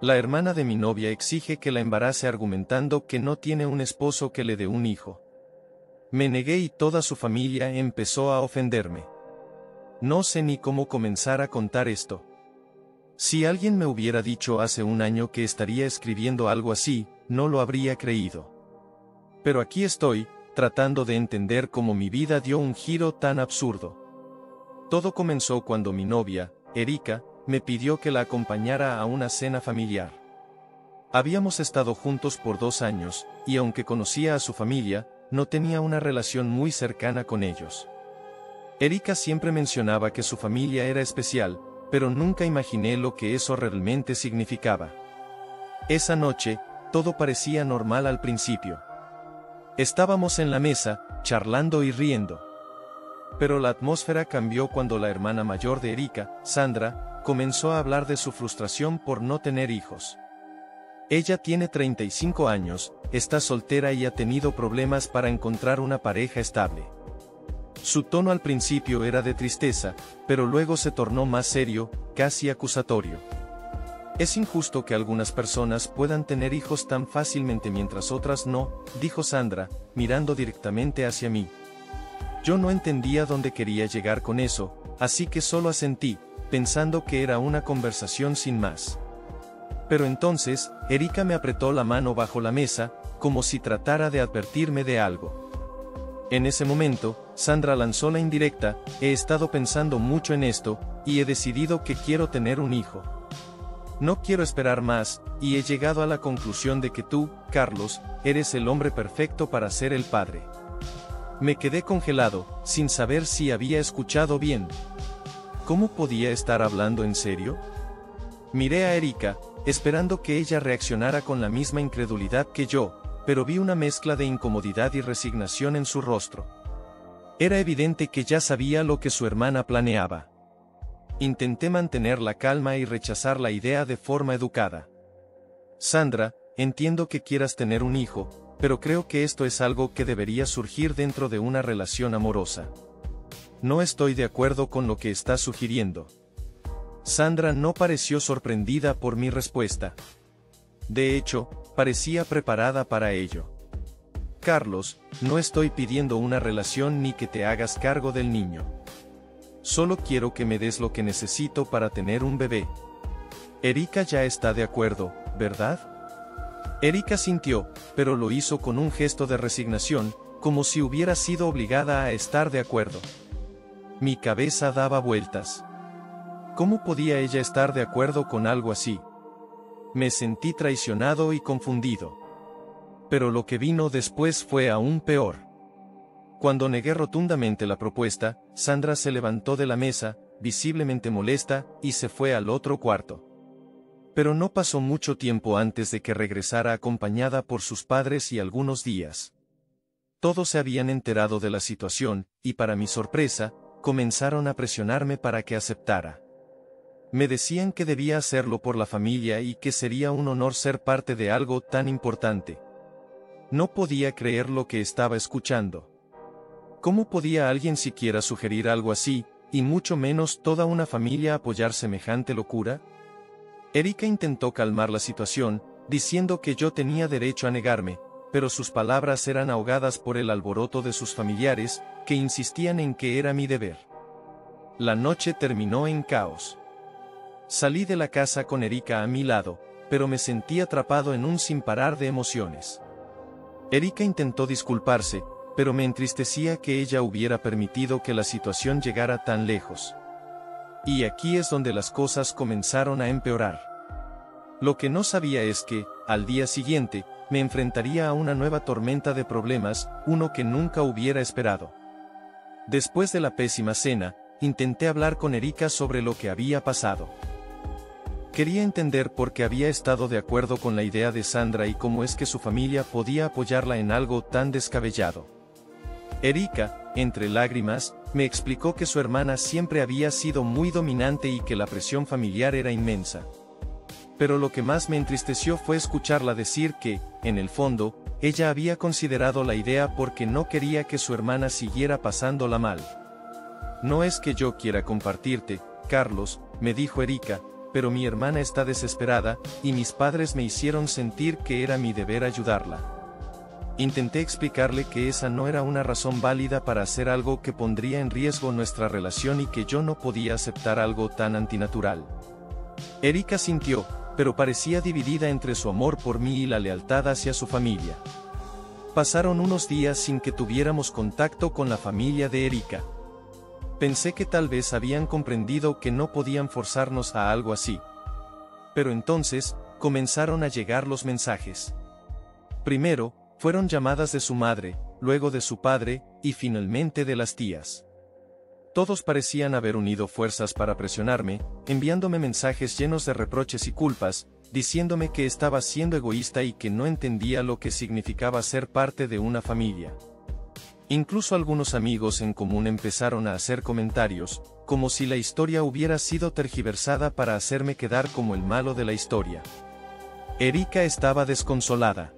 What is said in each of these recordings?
La hermana de mi novia exige que la embarace argumentando que no tiene un esposo que le dé un hijo. Me negué y toda su familia empezó a ofenderme. No sé ni cómo comenzar a contar esto. Si alguien me hubiera dicho hace un año que estaría escribiendo algo así, no lo habría creído. Pero aquí estoy, tratando de entender cómo mi vida dio un giro tan absurdo. Todo comenzó cuando mi novia, Erika, me pidió que la acompañara a una cena familiar. Habíamos estado juntos por 2 años, y aunque conocía a su familia, no tenía una relación muy cercana con ellos. Erika siempre mencionaba que su familia era especial, pero nunca imaginé lo que eso realmente significaba. Esa noche, todo parecía normal al principio. Estábamos en la mesa, charlando y riendo. Pero la atmósfera cambió cuando la hermana mayor de Erika, Sandra, comenzó a hablar de su frustración por no tener hijos. Ella tiene 35 años, está soltera y ha tenido problemas para encontrar una pareja estable. Su tono al principio era de tristeza, pero luego se tornó más serio, casi acusatorio. Es injusto que algunas personas puedan tener hijos tan fácilmente mientras otras no, dijo Sandra, mirando directamente hacia mí. Yo no entendía dónde quería llegar con eso, así que solo asentí, pensando que era una conversación sin más. Pero entonces, Erika me apretó la mano bajo la mesa, como si tratara de advertirme de algo. En ese momento, Sandra lanzó la indirecta: he estado pensando mucho en esto, y he decidido que quiero tener un hijo. No quiero esperar más, y he llegado a la conclusión de que tú, Carlos, eres el hombre perfecto para ser el padre. Me quedé congelado, sin saber si había escuchado bien. ¿Cómo podía estar hablando en serio? Miré a Erika, esperando que ella reaccionara con la misma incredulidad que yo, pero vi una mezcla de incomodidad y resignación en su rostro. Era evidente que ya sabía lo que su hermana planeaba. Intenté mantener la calma y rechazar la idea de forma educada. Sandra, entiendo que quieras tener un hijo, pero creo que esto es algo que debería surgir dentro de una relación amorosa. No estoy de acuerdo con lo que estás sugiriendo. Sandra no pareció sorprendida por mi respuesta. De hecho, parecía preparada para ello. Carlos, no estoy pidiendo una relación ni que te hagas cargo del niño. Solo quiero que me des lo que necesito para tener un bebé. Erika ya está de acuerdo, ¿verdad? Erika sintió, pero lo hizo con un gesto de resignación, como si hubiera sido obligada a estar de acuerdo. Mi cabeza daba vueltas. ¿Cómo podía ella estar de acuerdo con algo así? Me sentí traicionado y confundido. Pero lo que vino después fue aún peor. Cuando negué rotundamente la propuesta, Sandra se levantó de la mesa, visiblemente molesta, y se fue al otro cuarto. Pero no pasó mucho tiempo antes de que regresara acompañada por sus padres y algunos días. Todos se habían enterado de la situación, y para mi sorpresa, comenzaron a presionarme para que aceptara. Me decían que debía hacerlo por la familia y que sería un honor ser parte de algo tan importante. No podía creer lo que estaba escuchando. ¿Cómo podía alguien siquiera sugerir algo así, y mucho menos toda una familia apoyar semejante locura? Erika intentó calmar la situación, diciendo que yo tenía derecho a negarme, pero sus palabras eran ahogadas por el alboroto de sus familiares, que insistían en que era mi deber. La noche terminó en caos. Salí de la casa con Erika a mi lado, pero me sentí atrapado en un sinparar de emociones. Erika intentó disculparse, pero me entristecía que ella hubiera permitido que la situación llegara tan lejos. Y aquí es donde las cosas comenzaron a empeorar. Lo que no sabía es que, al día siguiente, me enfrentaría a una nueva tormenta de problemas, uno que nunca hubiera esperado. Después de la pésima cena, intenté hablar con Erika sobre lo que había pasado. Quería entender por qué había estado de acuerdo con la idea de Sandra y cómo es que su familia podía apoyarla en algo tan descabellado. Erika, entre lágrimas, me explicó que su hermana siempre había sido muy dominante y que la presión familiar era inmensa. Pero lo que más me entristeció fue escucharla decir que, en el fondo, ella había considerado la idea porque no quería que su hermana siguiera pasándola mal. No es que yo quiera compartirte, Carlos, me dijo Erika, pero mi hermana está desesperada, y mis padres me hicieron sentir que era mi deber ayudarla. Intenté explicarle que esa no era una razón válida para hacer algo que pondría en riesgo nuestra relación y que yo no podía aceptar algo tan antinatural. Erika sintió, pero parecía dividida entre su amor por mí y la lealtad hacia su familia. Pasaron unos días sin que tuviéramos contacto con la familia de Erika. Pensé que tal vez habían comprendido que no podían forzarnos a algo así. Pero entonces, comenzaron a llegar los mensajes. Primero, fueron llamadas de su madre, luego de su padre, y finalmente de las tías. Todos parecían haber unido fuerzas para presionarme, enviándome mensajes llenos de reproches y culpas, diciéndome que estaba siendo egoísta y que no entendía lo que significaba ser parte de una familia. Incluso algunos amigos en común empezaron a hacer comentarios, como si la historia hubiera sido tergiversada para hacerme quedar como el malo de la historia. Erika estaba desconsolada.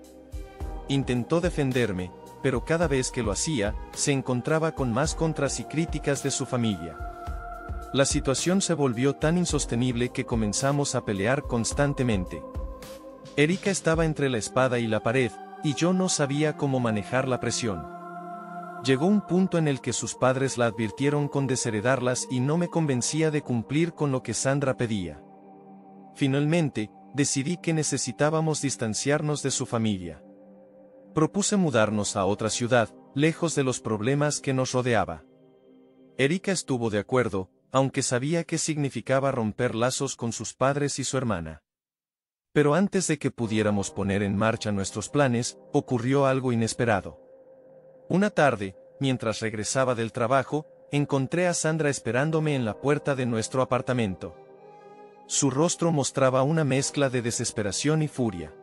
Intentó defenderme, pero cada vez que lo hacía, se encontraba con más contras y críticas de su familia. La situación se volvió tan insostenible que comenzamos a pelear constantemente. Erika estaba entre la espada y la pared, y yo no sabía cómo manejar la presión. Llegó un punto en el que sus padres la advirtieron con desheredarlas y no me convencía de cumplir con lo que Sandra pedía. Finalmente, decidí que necesitábamos distanciarnos de su familia. Propuse mudarnos a otra ciudad, lejos de los problemas que nos rodeaba. Erika estuvo de acuerdo, aunque sabía qué significaba romper lazos con sus padres y su hermana. Pero antes de que pudiéramos poner en marcha nuestros planes, ocurrió algo inesperado. Una tarde, mientras regresaba del trabajo, encontré a Sandra esperándome en la puerta de nuestro apartamento. Su rostro mostraba una mezcla de desesperación y furia.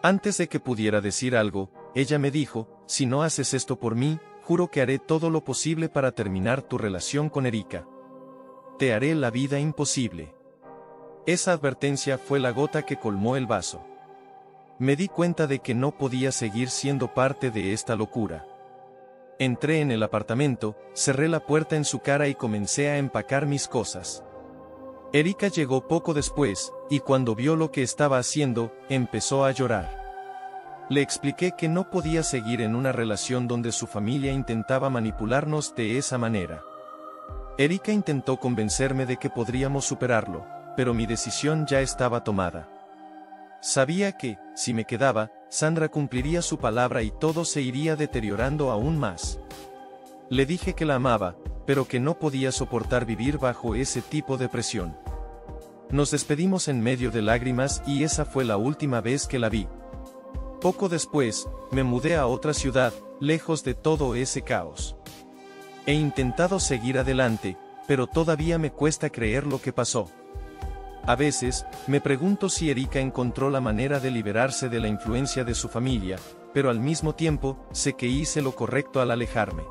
Antes de que pudiera decir algo, ella me dijo: si no haces esto por mí, juro que haré todo lo posible para terminar tu relación con Erika. Te haré la vida imposible. Esa advertencia fue la gota que colmó el vaso. Me di cuenta de que no podía seguir siendo parte de esta locura. Entré en el apartamento, cerré la puerta en su cara y comencé a empacar mis cosas. Erika llegó poco después, y cuando vio lo que estaba haciendo, empezó a llorar. Le expliqué que no podía seguir en una relación donde su familia intentaba manipularnos de esa manera. Erika intentó convencerme de que podríamos superarlo, pero mi decisión ya estaba tomada. Sabía que, si me quedaba, Sandra cumpliría su palabra y todo se iría deteriorando aún más. Le dije que la amaba, pero que no podía soportar vivir bajo ese tipo de presión. Nos despedimos en medio de lágrimas y esa fue la última vez que la vi. Poco después, me mudé a otra ciudad, lejos de todo ese caos. He intentado seguir adelante, pero todavía me cuesta creer lo que pasó. A veces, me pregunto si Erika encontró la manera de liberarse de la influencia de su familia, pero al mismo tiempo, sé que hice lo correcto al alejarme.